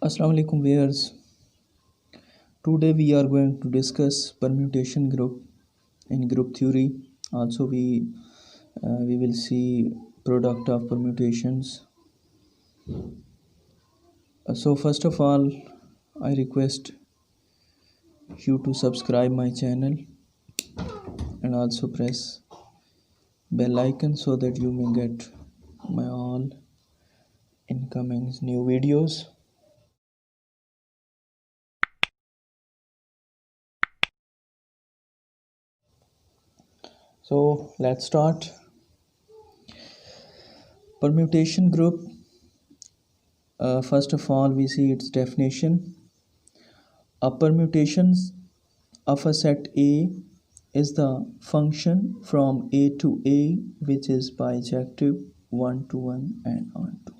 Assalamu alaikum viewers. Today we are going to discuss permutation group in group theory. Also we will see product of permutations. So first of all, I request you to subscribe my channel and also press bell icon so that you may get my all incoming new videos. So let's start. Permutation group. First of all, we see its definition. A permutation of a set A is the function from A to A which is bijective 1 to 1 and on to.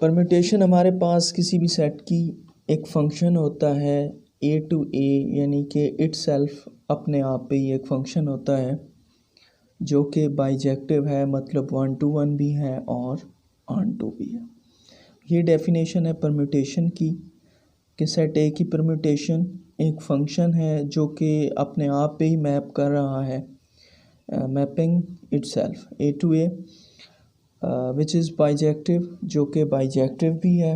Permutation हमारे पास किसी भी set की एक function होता है A to A, यानी कि itself अपने आप पे ही एक फंक्शन होता है जो कि बाइजेक्टिव है, मतलब 1 to 1 भी है और ऑन टू भी है। ये डेफिनेशन है परम्यूटेशन की कि सेट ए की परम्यूटेशन एक फंक्शन है जो कि अपने आप पे ही मैप कर रहा है, mapping itself A to A which is bijective, जो कि बाइजेक्टिव भी है,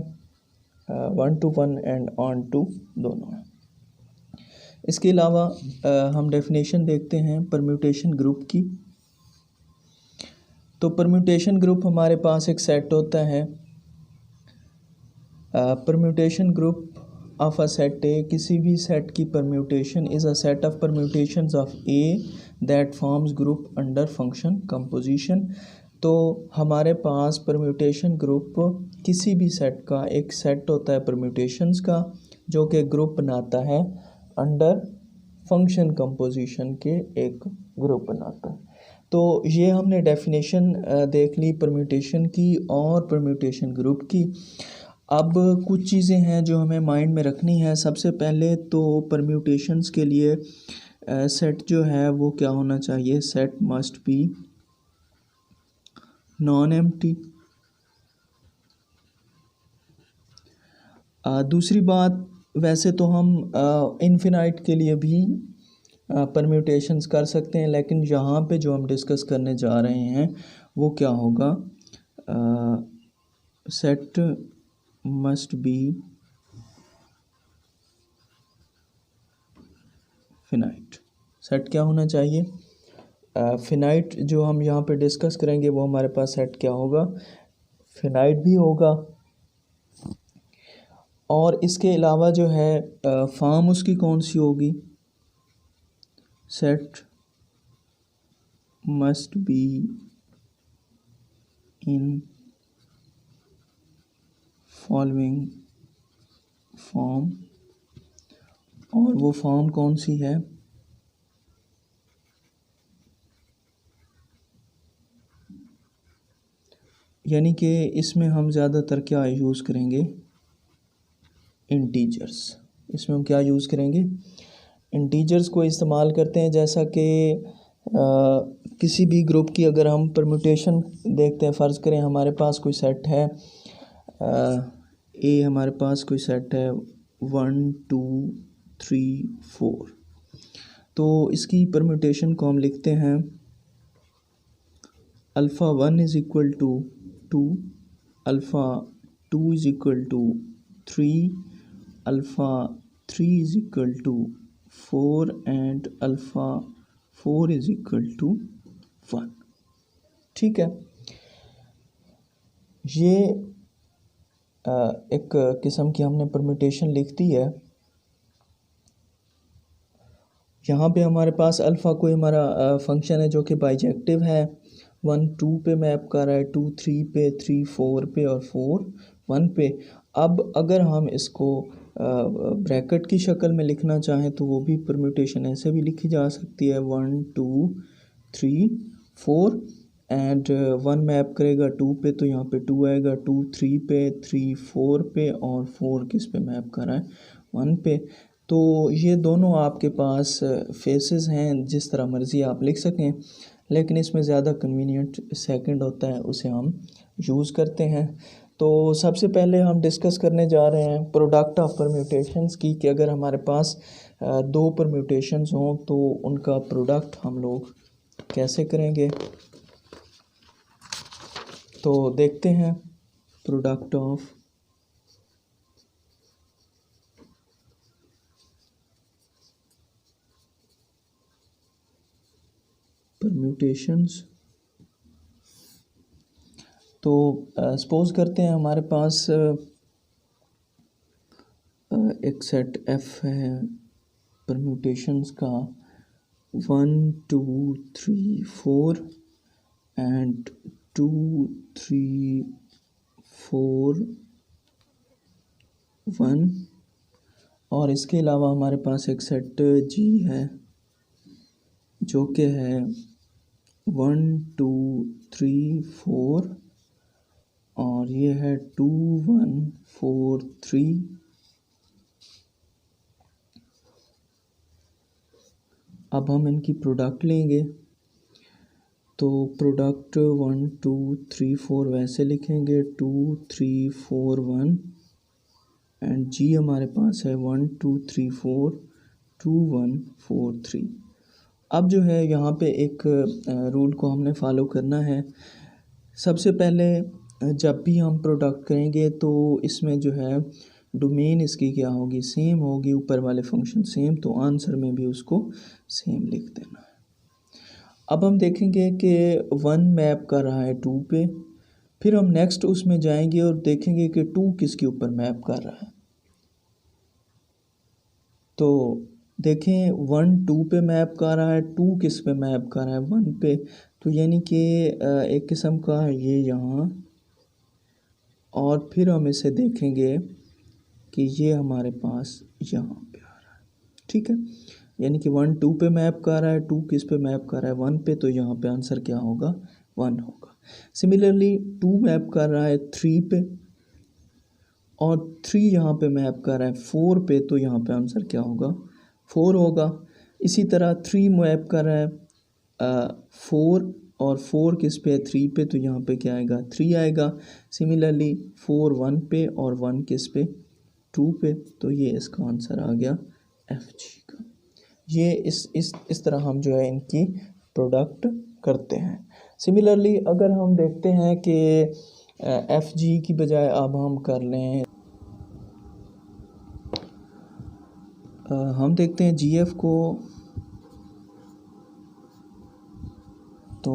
1 to 1 एंड ऑन टू दोनों है। इसके अलावा हम डेफिनेशन देखते हैं परम्यूटेशन ग्रुप की। तो परम्यूटेशन ग्रुप हमारे पास एक सेट होता है। Permutation group of a set ए, किसी भी सेट की permutation is a set of permutations of A that forms group under function composition. तो हमारे पास परम्यूटेशन ग्रुप किसी भी सेट का एक सेट होता है परम्यूटेशंस का, जो कि ग्रुप बनाता है अंडर फंक्शन कंपोजिशन के, एक ग्रुप बनाता है। तो ये हमने डेफिनेशन देख ली परम्यूटेशन की और परम्यूटेशन ग्रुप की। अब कुछ चीज़ें हैं जो हमें माइंड में रखनी है। सबसे पहले तो परम्यूटेशंस के लिए सेट जो है वो क्या होना चाहिए, set must be non empty. दूसरी बात, वैसे तो हम इन्फिनाइट के लिए भी परम्यूटेशंस कर सकते हैं, लेकिन यहाँ पे जो हम डिस्कस करने जा रहे हैं वो क्या होगा, set must be finite. Set क्या होना चाहिए, फिनाइट। जो हम यहाँ पे डिस्कस करेंगे वो हमारे पास सेट क्या होगा, फिनाइट भी होगा। और इसके अलावा जो है फॉर्म उसकी कौन सी होगी, set must be in following form. और वो फॉर्म कौन सी है, यानी कि इसमें हम ज़्यादातर क्या यूज़ करेंगे, इंटीजर्स। इसमें हम क्या यूज़ करेंगे, इंटीजर्स को इस्तेमाल करते हैं। जैसा कि किसी भी ग्रुप की अगर हम परम्यूटेशन देखते हैं, फ़र्ज़ करें हमारे पास कोई सेट है ए, हमारे पास कोई सेट है 1 2 3 4। तो इसकी परम्यूटेशन को हम लिखते हैं alpha 1 is equal to 2, alpha 2 is equal to 3, alpha 3 is equal to 4 and alpha 4 is equal to 1। ठीक है, ये एक किस्म की हमने परम्यूटेशन लिख दी है। यहाँ पे हमारे पास अल्फ़ा कोई हमारा फंक्शन है जो कि बाइजेक्टिव है, 1 2 पे मैप कर रहा है, 2 3 पे, 3 4 पे और 4 1 पे। अब अगर हम इसको ब्रैकेट की शक्ल में लिखना चाहें तो वो भी परम्यूटेशन ऐसे भी लिखी जा सकती है, 1 2 3 4 एंड 1 मैप करेगा 2 पे तो यहाँ पे 2 आएगा, 2 3 पे, 3 4 पे और 4 किस पे मैप कर रहा है, 1 पे। तो ये दोनों आपके पास फेसेस हैं, जिस तरह मर्ज़ी आप लिख सकें, लेकिन इसमें ज़्यादा कन्वीनियंट सेकंड होता है, उसे हम यूज़ करते हैं। तो सबसे पहले हम डिस्कस करने जा रहे हैं प्रोडक्ट ऑफ परम्यूटेशंस की, कि अगर हमारे पास दो परम्यूटेशंस हों तो उनका प्रोडक्ट हम लोग कैसे करेंगे। तो देखते हैं प्रोडक्ट ऑफ परम्यूटेशंस। तो सपोज करते हैं हमारे पास एक सेट एफ है परम्यूटेशंस का 1 2 3 4 एंड 2 3 4 1, और इसके अलावा हमारे पास एक सेट जी है जो कि है 1 2 3 4 और ये है 2 1 4 3। अब हम इनकी प्रोडक्ट लेंगे, तो प्रोडक्ट 1 2 3 4 वैसे लिखेंगे 2 3 4 1, एंड जी हमारे पास है 1 2 3 4 2 1 4 3। अब जो है यहाँ पे एक रूल को हमने फॉलो करना है। सबसे पहले जब भी हम प्रोडक्ट करेंगे तो इसमें जो है डोमेन इसकी क्या होगी, सेम होगी, ऊपर वाले फंक्शन सेम, तो आंसर में भी उसको सेम लिख देना है। अब हम देखेंगे कि 1 मैप कर रहा है 2 पे, फिर हम नेक्स्ट उसमें जाएंगे और देखेंगे कि 2 किसके ऊपर मैप कर रहा है। तो देखें 1 2 पे मैप कर रहा है, 2 किस पे मैप कर रहा है, 1 पे। तो यानी कि एक किस्म का ये यहाँ, और फिर हम इसे देखेंगे कि ये हमारे पास यहाँ पे आ रहा है, ठीक है। यानी कि 1 2 पे मैप कर रहा है, 2 किस पे मैप कर रहा है, 1 पे, तो यहाँ पे आंसर क्या होगा, 1 होगा। सिमिलरली 2 मैप कर रहा है 3 पे, और 3 यहाँ पे मैप कर रहा है 4 पे, तो यहाँ पे आंसर क्या होगा, 4 होगा। इसी तरह 3 मैप कर रहा है 4, और 4 किस पे है, 3 पे, तो यहाँ पे क्या आएगा, 3 आएगा। सिमिलरली 4 1 पे और 1 किस पे, 2 पे, तो ये इसका आंसर आ गया एफ जी का। ये इस तरह हम जो है इनकी प्रोडक्ट करते हैं। सिमिलरली अगर हम देखते हैं कि एफ जी की बजाय अब हम कर लें, हम देखते हैं जी एफ को, तो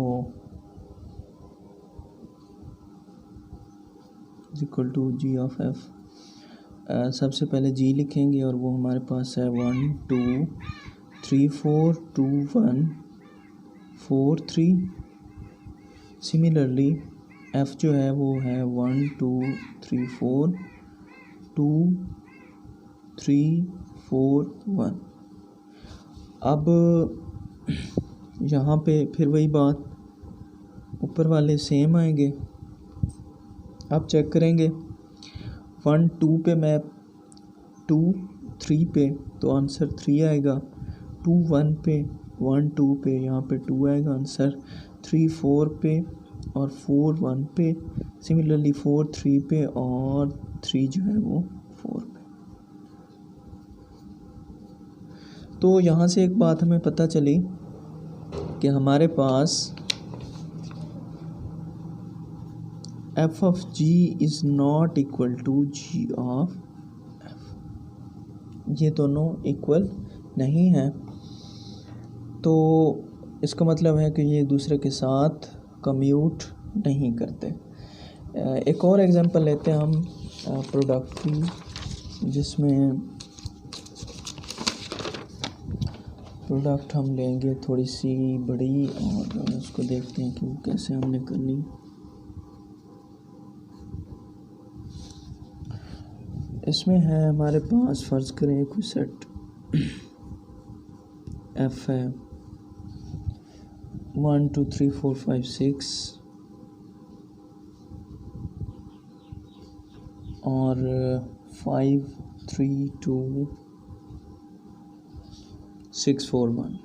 equal to ji of F. सबसे पहले जी लिखेंगे और वो हमारे पास है 1 2 3 4 2 1 4 3। सिमिलरली एफ जो है वो है 1 2 3 4 2 3 4 1। अब यहाँ पे फिर वही बात, ऊपर वाले सेम आएंगे। अब चेक करेंगे 1 2 पे मैप, 2 3 पे, तो आंसर 3 आएगा। 2 1 पे, 1 2 पे, यहाँ पे 2 आएगा आंसर। 3 4 पे और 4 1 पे। सिमिलरली 4 3 पे और 3 जो है वो 4 पे। तो यहाँ से एक बात हमें पता चली कि हमारे पास f of g is not equal to ji of f. ये दोनों इक्वल नहीं हैं, तो इसका मतलब है कि ये एक दूसरे के साथ कम्यूट नहीं करते। एक और एग्जांपल लेते हैं हम प्रोडक्ट की, जिसमें प्रोडक्ट हम लेंगे थोड़ी सी बड़ी, और उसको देखते हैं कि वो कैसे हमने करनी। इसमें है हमारे पास, फ़र्ज़ करें कोई सेट एफ है 1 2 3 4 5 6 और 5 3 2 6 4 1।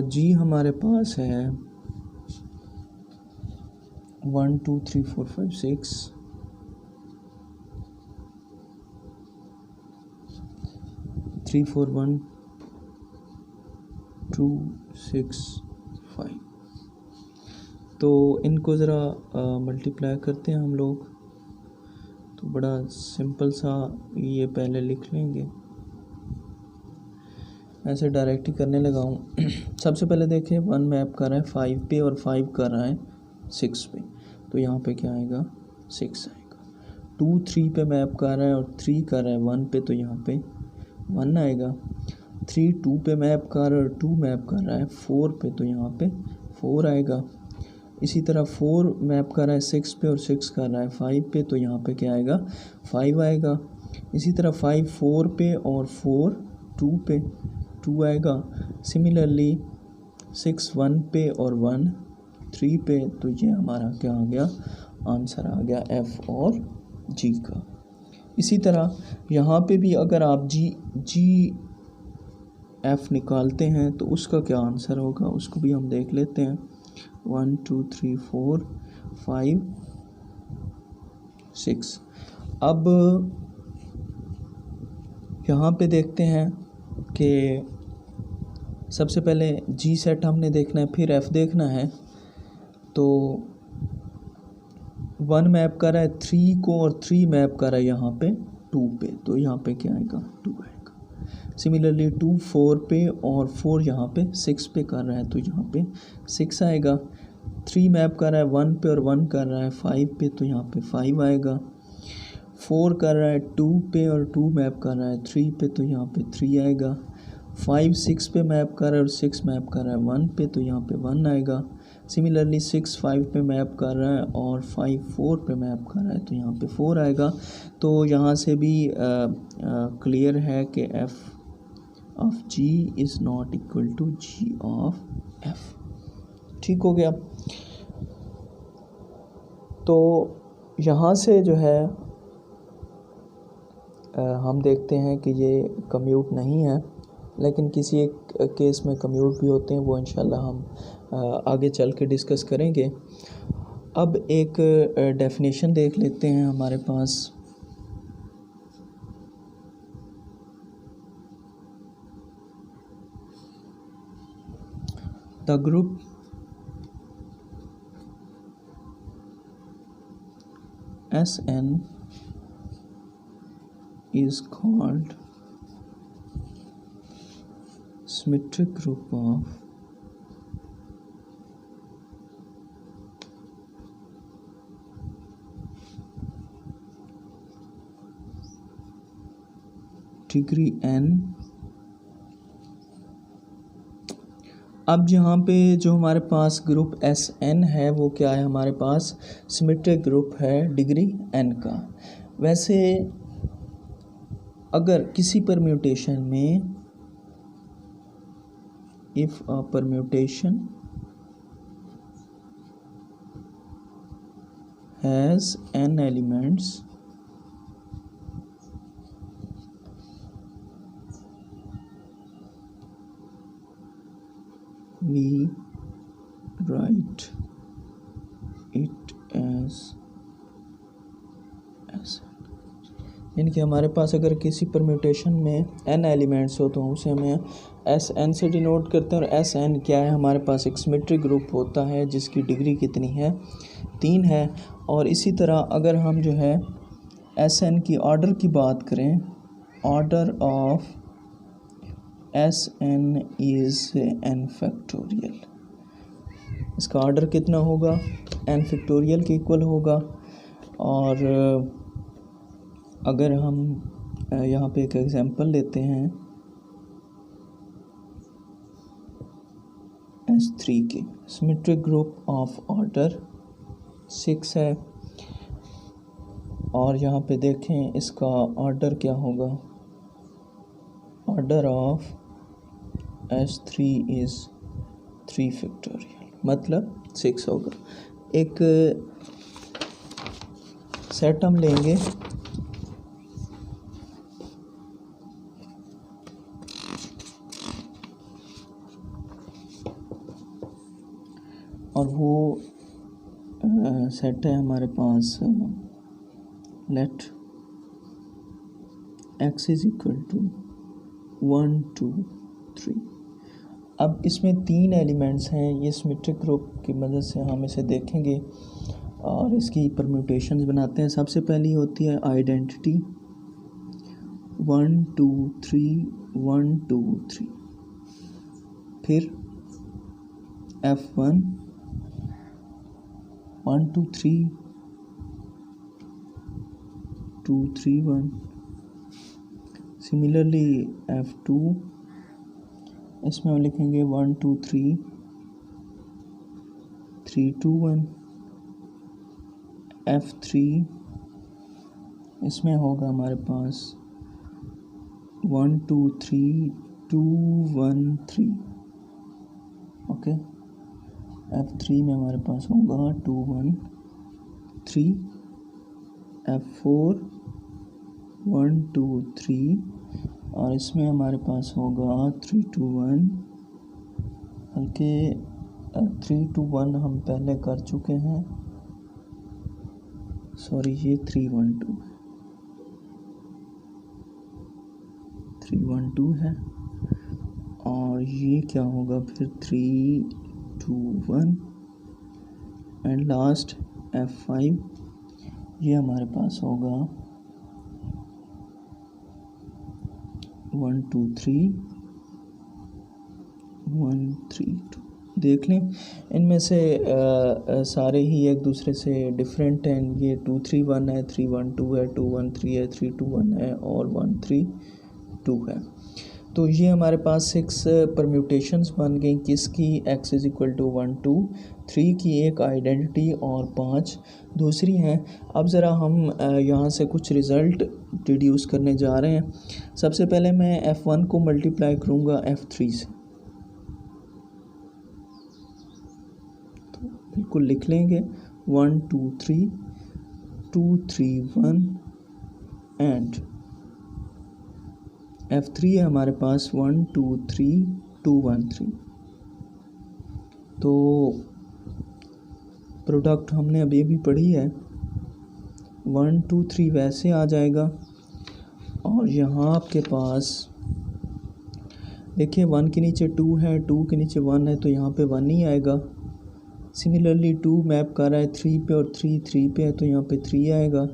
जी हमारे पास है 1 2 3 4 5 6 3 4 1 2 6 5। तो इनको ज़रा मल्टीप्लाई करते हैं हम लोग। तो बड़ा सिंपल सा ये पहले लिख लेंगे, ऐसे डायरेक्ट ही करने लगा हूँ। सबसे पहले देखिए 1 मैप कर रहा है 5 पे और 5 कर रहा है 6 पे, तो यहाँ पे क्या आएगा 6 आएगा। 2 3 पे मैप कर रहा है और 3 कर रहा है 1 पे, तो यहाँ पे 1 आएगा। 3 2 पे मैप कर रहा है और 2 मैप कर रहा है 4 पे, तो यहाँ पे 4 आएगा। इसी तरह 4 मैप कर रहा है 6 पे और 6 कर रहा है 5 पे, तो यहाँ पे क्या आएगा 5 आएगा। इसी तरह 5 4 पे और 4 2 पे 2 आएगा। सिमिलरली 6 1 पे और 1 3 पे, तो ये हमारा क्या आ गया, आंसर आ गया F और G का। इसी तरह यहाँ पे भी अगर आप G F निकालते हैं तो उसका क्या आंसर होगा, उसको भी हम देख लेते हैं। 1 2 3 4 5 6। अब यहाँ पे देखते हैं कि सबसे पहले G सेट हमने देखना है, फिर F देखना है। तो 1 मैप कर रहा है 3 को और 3 मैप कर रहा है यहाँ पे 2 पे, तो यहाँ पे क्या आएगा 2 आएगा। सिमिलरली 2 4 पे और 4 यहाँ पे 6 पे कर रहा है, तो यहाँ पे 6 आएगा। 3 मैप कर रहा है 1 पे और 1 कर रहा है 5 पे, तो यहाँ पे 5 आएगा। 4 कर रहा है 2 पे और 2 मैप कर रहा है 3 पे, तो यहाँ पे 3 आएगा। 5 6 पे मैप कर रहा है और 6 मैप कर रहा है 1 पे, तो यहाँ पे 1 आएगा। सिमिलरली 6 5 पे मैप कर रहा है और 5 4 पे मैप कर रहा है, तो यहाँ पे 4 आएगा। तो यहाँ से भी क्लियर है कि F of G is not equal to G of F। ठीक हो गया। तो यहाँ से जो है हम देखते हैं कि ये कम्यूट नहीं है, लेकिन किसी एक केस में कम्यूट भी होते हैं, वो इंशाल्लाह हम आगे चल के डिस्कस करेंगे। अब एक डेफिनेशन देख लेते हैं हमारे पास। The group SN is called symmetric group of degree n। अब यहाँ पे जो हमारे पास ग्रुप SN है वो क्या है, हमारे पास सिमेट्रिक ग्रुप है डिग्री n का। वैसे अगर किसी परम्यूटेशन में if a permutation has n elements we write it as यानी कि हमारे पास अगर किसी परम्यूटेशन में n एलिमेंट्स हो तो उसे हमें SN से डिनोट करते हैं। और SN क्या है, हमारे पास एक सिमेट्रिक ग्रुप होता है जिसकी डिग्री कितनी है, 3 है। और इसी तरह अगर हम जो है SN की ऑर्डर की बात करें, order of SN is n factorial, इसका ऑर्डर कितना होगा, n फैक्टोरियल के इक्वल होगा। और अगर हम यहाँ पे एक एग्जांपल लेते हैं S3 की, सिमेट्रिक ग्रुप ऑफ ऑर्डर 6 है। और यहाँ पे देखें इसका ऑर्डर क्या होगा, order of S3 is 3 factorial, मतलब 6 होगा। एक सेट हम लेंगे और वो सेट है हमारे पास let x is equal to 1 2 3। अब इसमें 3 एलिमेंट्स हैं, ये सिमेट्रिक ग्रुप की मदद से हम इसे देखेंगे और इसकी परम्यूटेशंस बनाते हैं। सबसे पहली होती है आइडेंटिटी 1 2 3 1 2 3, फिर F1 1 2 3 2 3 1, सिमिलरली F2 इसमें हम लिखेंगे 1 2 3 3 2 1, F3 इसमें होगा हमारे पास 1 2 3 2 1 3, ओके। F3 में हमारे पास होगा 2 1 3, F4 1 2 3 और इसमें हमारे पास होगा 3 2 1, बल्कि 3 2 1 हम पहले कर चुके हैं, सॉरी ये 3 1 2 3 1 2 है और ये क्या होगा फिर 3 2 1 एंड लास्ट F5 ये हमारे पास होगा 1 2 3 1 3 2। देख लें इनमें से सारे ही एक दूसरे से डिफरेंट हैं। ये 2 3 1 है, 3 1 2 है, 2 1 3 है, 3 2 1 है और 1 3 2 है। तो ये हमारे पास 6 परम्यूटेशंस बन गई किसकी, x इज़ इक्वल टू 1 2 3 की एक आइडेंटिटी और 5 दूसरी हैं। अब ज़रा हम यहाँ से कुछ रिज़ल्ट डिड्यूस करने जा रहे हैं। सबसे पहले मैं F1 को मल्टीप्लाई करूँगा F3 से, तो बिल्कुल लिख लेंगे 1 2 3 2 3 1 एंड F3 है हमारे पास 1 2 3 2 1 3। तो प्रोडक्ट हमने अभी भी पढ़ी है, 1 2 3 वैसे आ जाएगा और यहाँ आपके पास देखिए 1 के नीचे 2 है, 2 के नीचे 1 है तो यहाँ पे 1 ही आएगा। सिमिलरली 2 मैप कर रहा है 3 पे और 3 3 पे है तो यहाँ पे 3 आएगा।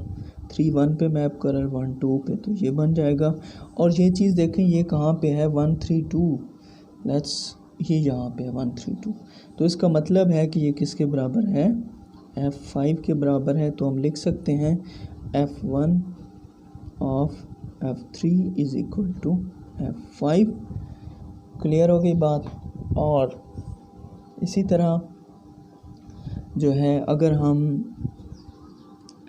3 1 पे मैप कर रहा है 1 2 पे तो ये बन जाएगा। और ये चीज़ देखें ये कहाँ पे है 1 3 2, लेट्स ये यहाँ पे है 1 3 2, तो इसका मतलब है कि ये किसके बराबर है, F5 के बराबर है। तो हम लिख सकते हैं F1 of F3 is equal to F5। Clear हो गई बात। और इसी तरह जो है अगर हम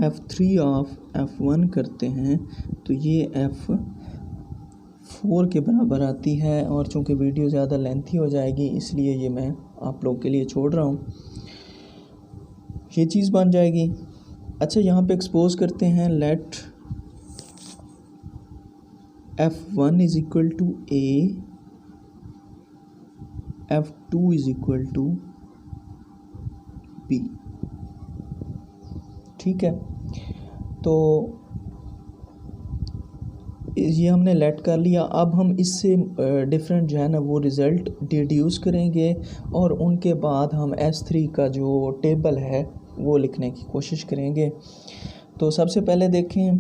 F3 ऑफ F1 करते हैं तो ये F4 के बराबर आती है। और चूँकि वीडियो ज़्यादा लेंथी हो जाएगी इसलिए ये मैं आप लोग के लिए छोड़ रहा हूँ, ये चीज़ बन जाएगी। अच्छा यहाँ पे एक्सपोज करते हैं let F1 is equal to A, F2 is equal to B, ठीक है। तो ये हमने लेट कर लिया। अब हम इससे डिफरेंट जो है ना वो रिज़ल्ट डिड्यूस करेंगे और उनके बाद हम S3 का जो टेबल है वो लिखने की कोशिश करेंगे। तो सबसे पहले देखें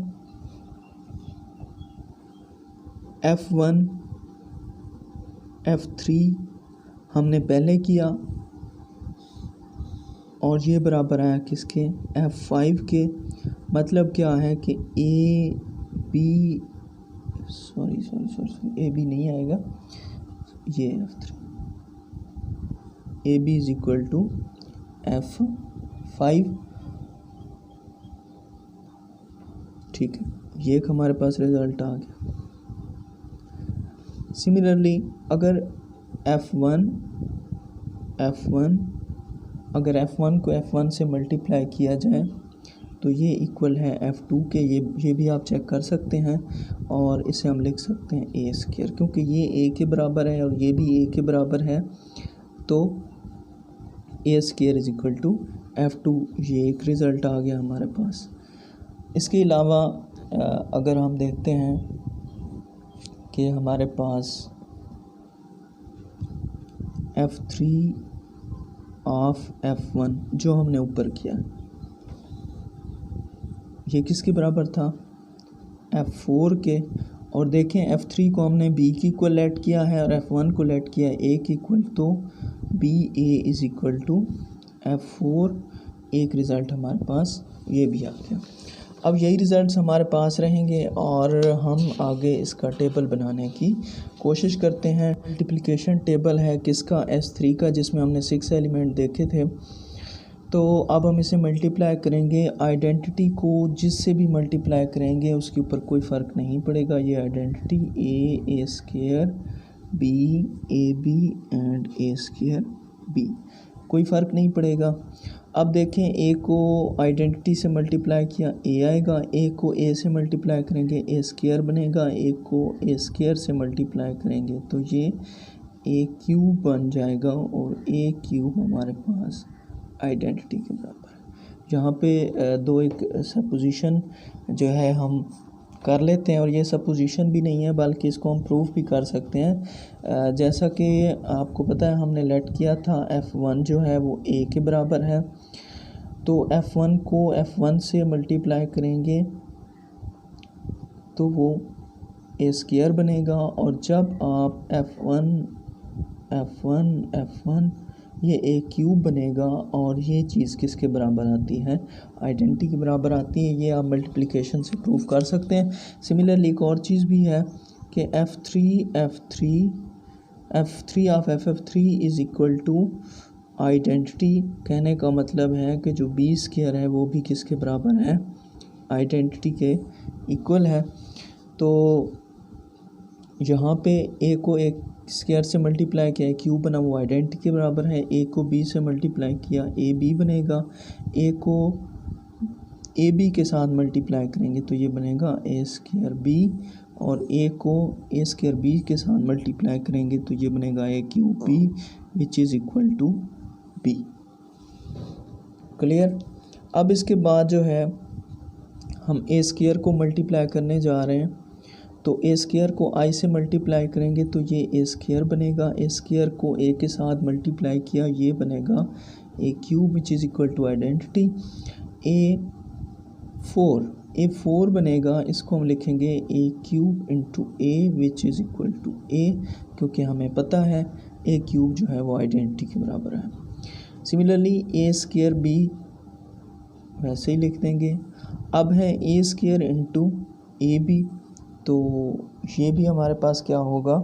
F1 F3 हमने पहले किया और ये बराबर आया किसके, F5 के। मतलब क्या है कि ए बी ए बी नहीं आएगा, ये F3 A B is equal to F5, ठीक है। ये एक हमारे पास रिज़ल्ट आ गया। सिमिलरली अगर F1 अगर F1 को F1 से मल्टीप्लाई किया जाए तो ये इक्वल है F2 के। ये भी आप चेक कर सकते हैं और इसे हम लिख सकते हैं ए स्क्वायर, क्योंकि ये ए के बराबर है और ये भी ए के बराबर है। तो a square is equal to F2, ये एक रिज़ल्ट आ गया हमारे पास। इसके अलावा अगर हम देखते हैं कि हमारे पास F3 ऑफ F1 जो हमने ऊपर किया, ये किसके बराबर था, F4 के। और देखें F3 को हमने B की इक्वल लेट किया है और F1 को लेट किया है A की इक्वल, तो BA is equal to F4, एक रिज़ल्ट हमारे पास ये भी आ गया। अब यही रिज़ल्ट्स हमारे पास रहेंगे और हम आगे इसका टेबल बनाने की कोशिश करते हैं। मल्टीप्लिकेशन टेबल है किसका, S3 का, जिसमें हमने 6 एलिमेंट देखे थे। तो अब हम इसे मल्टीप्लाई करेंगे, आइडेंटिटी को जिससे भी मल्टीप्लाई करेंगे उसके ऊपर कोई फ़र्क नहीं पड़ेगा। ये identity A square B AB and A square B, कोई फ़र्क नहीं पड़ेगा। अब देखें A को आइडेंटिटी से मल्टीप्लाई किया A आएगा, A को A से मल्टीप्लाई करेंगे A स्क्वायर बनेगा, A को A स्क्वायर से मल्टीप्लाई करेंगे तो ये A क्यूब बन जाएगा और A क्यूब हमारे पास आइडेंटिटी के बराबर है। यहाँ पे दो एक सपोजिशन जो है हम कर लेते हैं, और ये सपोजिशन भी नहीं है बल्कि इसको हम प्रूफ भी कर सकते हैं। जैसा कि आपको पता है हमने लेट किया था F1 जो है वो A के बराबर है, तो F1 को F1 से मल्टीप्लाई करेंगे तो वो A स्क्वायर बनेगा, और जब आप F1 ये A क्यूब बनेगा, और ये चीज़ किसके बराबर आती है, आइडेंटिटी के बराबर आती है। ये आप मल्टीप्लिकेशन से प्रूव कर सकते हैं। सिमिलरली एक और चीज़ भी है कि F3 of FF3 is equal to identity. कहने का मतलब है कि जो B स्क्वायर है वो भी किसके बराबर है, आइडेंटिटी के इक्वल है। तो यहाँ पे A को एक स्क्वायर से मल्टीप्लाई किया, क्यूब बना, वो आइडेंटिटी के बराबर है। A को B से मल्टीप्लाई किया, AB बनेगा। A को AB के साथ मल्टीप्लाई करेंगे तो ये बनेगा A स्क्वायर B, और A को A स्क्वायर B के साथ मल्टीप्लाई करेंगे तो ये बनेगा A cube B which is equal to B। Clear. अब इसके बाद जो है हम A स्क्वायर को मल्टीप्लाई करने जा रहे हैं, तो A स्क्वायर को I से मल्टीप्लाई करेंगे तो ये A स्क्वायर बनेगा। A स्क्वायर को A के साथ मल्टीप्लाई किया, ये बनेगा A cube which is equal to identity A4 बनेगा। इसको हम लिखेंगे A cube into A which is equal to A, क्योंकि हमें पता है A क्यूब जो है वो आइडेंटिटी के बराबर है। सिमिलरली A स्क्वायर B वैसे ही लिख देंगे। अब है A स्क्वायर इंटू AB, तो ये भी हमारे पास क्या होगा,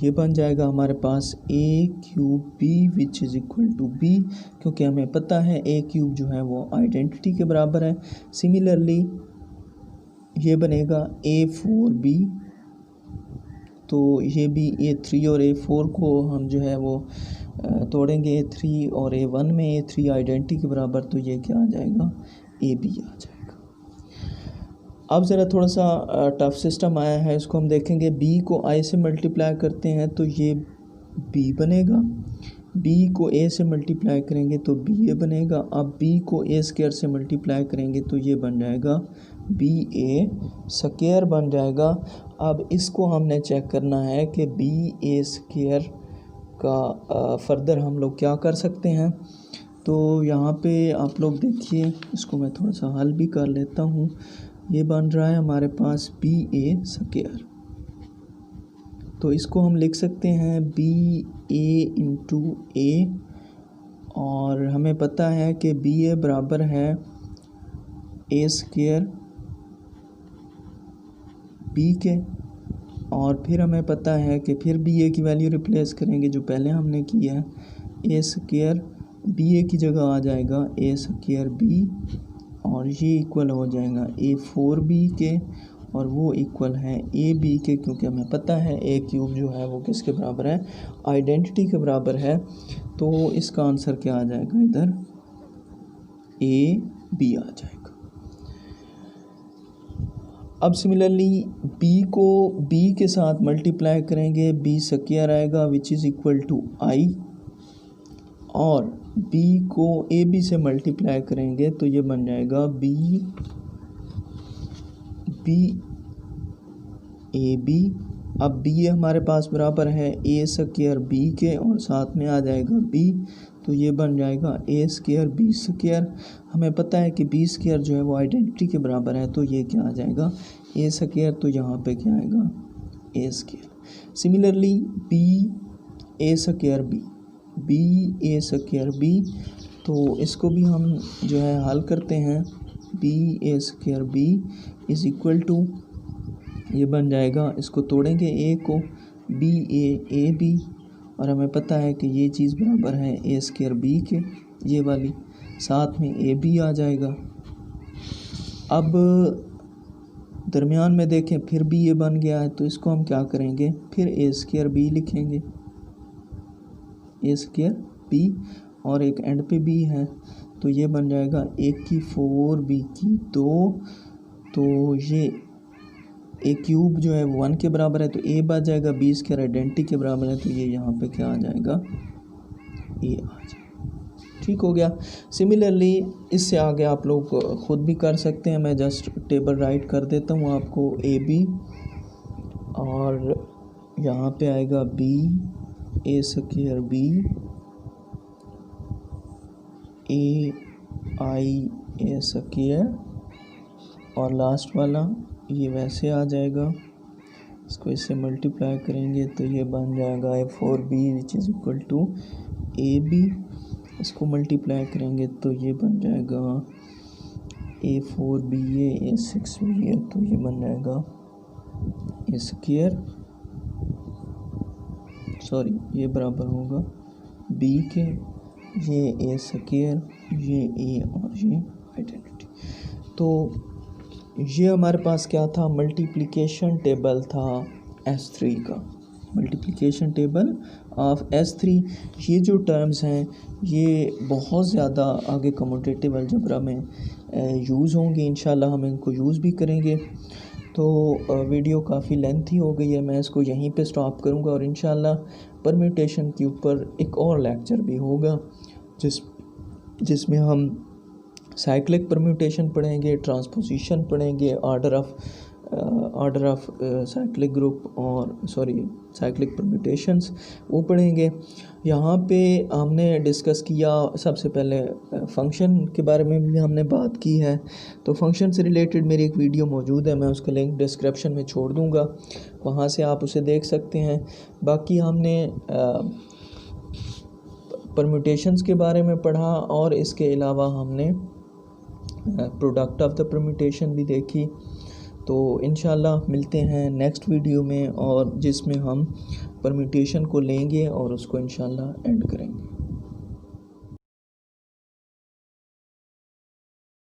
ये बन जाएगा हमारे पास A cube B which is equal to B, क्योंकि हमें पता है A क्यूब जो है वो आइडेंटिटी के बराबर है। सिमिलरली ये बनेगा A4B, तो ये भी A3 और A4 को हम जो है वो तोड़ेंगे A3 और A1 में, A3 आइडेंटिटी के बराबर, तो ये क्या आ जाएगा, AB आ जाएगा। अब ज़रा थोड़ा सा टफ सिस्टम आया है, इसको हम देखेंगे। B को I से मल्टीप्लाई करते हैं तो ये B बनेगा, B को A से मल्टीप्लाई करेंगे तो BA बनेगा। अब B को A स्क्वायर से मल्टीप्लाई करेंगे तो ये बन जाएगा BA स्क्वायर बन जाएगा। अब इसको हमने चेक करना है कि BA स्क्वायर का फर्दर हम लोग क्या कर सकते हैं। तो यहाँ पे आप लोग देखिए, इसको मैं थोड़ा सा हल भी कर लेता हूँ। ये बन रहा है हमारे पास BA स्क्वायर, तो इसको हम लिख सकते हैं BA इंटू A, और हमें पता है कि BA बराबर है A स्क्वायर B के, और फिर हमें पता है कि फिर BA की वैल्यू रिप्लेस करेंगे जो पहले हमने किया है, A स्क्वायर BA की जगह आ जाएगा A स्क्वायर B, और ये इक्वल हो जाएगा A4B के, और वो इक्वल है AB के, क्योंकि हमें पता है A क्यूब जो है वो किसके बराबर है, आइडेंटिटी के बराबर है। तो इसका आंसर क्या आ जाएगा, इधर AB आ जाएगा। अब सिमिलरली बी को बी के साथ मल्टीप्लाई करेंगे, बी स्क्वायर आएगा विच इज़ इक्वल टू आई, और बी को ए बी से मल्टीप्लाई करेंगे तो ये बन जाएगा बी ए बी। अब बी हमारे पास बराबर है ए स्क्वायर बी के और साथ में आ जाएगा बी, तो ये बन जाएगा ए स्क्वायर बी स्क्वायर। हमें पता है कि बी स्क्वायर जो है वो आइडेंटिटी के बराबर है, तो ये क्या आ जाएगा ए स्क्वायर, तो यहाँ पे क्या आएगा A square. Similarly B A square B A square B, तो इसको भी हम जो है हल करते हैं। B A square B is equal to, ये बन जाएगा, इसको तोड़ेंगे ए को, बी ए बी, और हमें पता है कि ये चीज़ बराबर है ए स्क्वायर बी के, ये वाली, साथ में ए बी आ जाएगा। अब दरमियान में देखें फिर भी ये बन गया है, तो इसको हम क्या करेंगे, फिर ए स्क्वायर बी लिखेंगे, ए स्क्वायर बी, और एक एंड पे बी है, तो ये बन जाएगा ए की 4 बी की 2, तो ये ए क्यूब जो है 1 के बराबर है, तो ए बच जाएगा, बी स्क्वायर आइडेंटिटी के बराबर है, तो ये यहाँ पे क्या आ जाएगा ए आ जाएगा। ठीक हो गया। सिमिलरली इससे आगे आप लोग ख़ुद भी कर सकते हैं, मैं जस्ट टेबल राइट कर देता हूँ आपको, ए बी, और यहाँ पे आएगा B A square B A I A square, और लास्ट वाला ये वैसे आ जाएगा, इसको इससे मल्टीप्लाई करेंगे तो ये बन जाएगा A 4 B which is equal to A B, इसको मल्टीप्लाई करेंगे तो ये बन जाएगा ए 4 बी ए 6 बी ए, तो ये बन जाएगा ए स्क्वायर, सॉरी ये बराबर होगा बी के, ये ए स्क्वायर, ये ए और ये आइडेंटिटी। तो ये हमारे पास क्या था, मल्टीप्लिकेशन टेबल था S3 का, मल्टीप्लिकेशन टेबल ऑफ S3। ये जो टर्म्स हैं ये बहुत ज़्यादा आगे कम्यूटेटिव अलजेब्रा में यूज़ होंगे, इंशाल्लाह हम इनको यूज़ भी करेंगे। तो वीडियो काफ़ी लेंथी हो गई है, मैं इसको यहीं पे स्टॉप करूँगा, और इंशाल्लाह परम्यूटेशन के ऊपर एक और लेक्चर भी होगा जिसमें हम साइक्लिक परम्यूटेशन पढ़ेंगे, ट्रांसपोजिशन पढ़ेंगे, ऑर्डर ऑफ साइक्लिक ग्रुप, और साइक्लिक परम्यूटेशंस वो पढ़ेंगे। यहाँ पे हमने डिस्कस किया, सबसे पहले फंक्शन के बारे में भी हमने बात की है, तो फंक्शन से रिलेटेड मेरी एक वीडियो मौजूद है, मैं उसका लिंक डिस्क्रिप्शन में छोड़ दूँगा, वहाँ से आप उसे देख सकते हैं। बाकी हमने परम्यूटेशंस के बारे में पढ़ा, और इसके अलावा हमने प्रोडक्ट ऑफ द परम्यूटेशन भी देखी। तो इंशाल्लाह मिलते हैं नेक्स्ट वीडियो में, और जिसमें हम परम्यूटेशन को लेंगे और उसको इंशाल्लाह एंड करेंगे।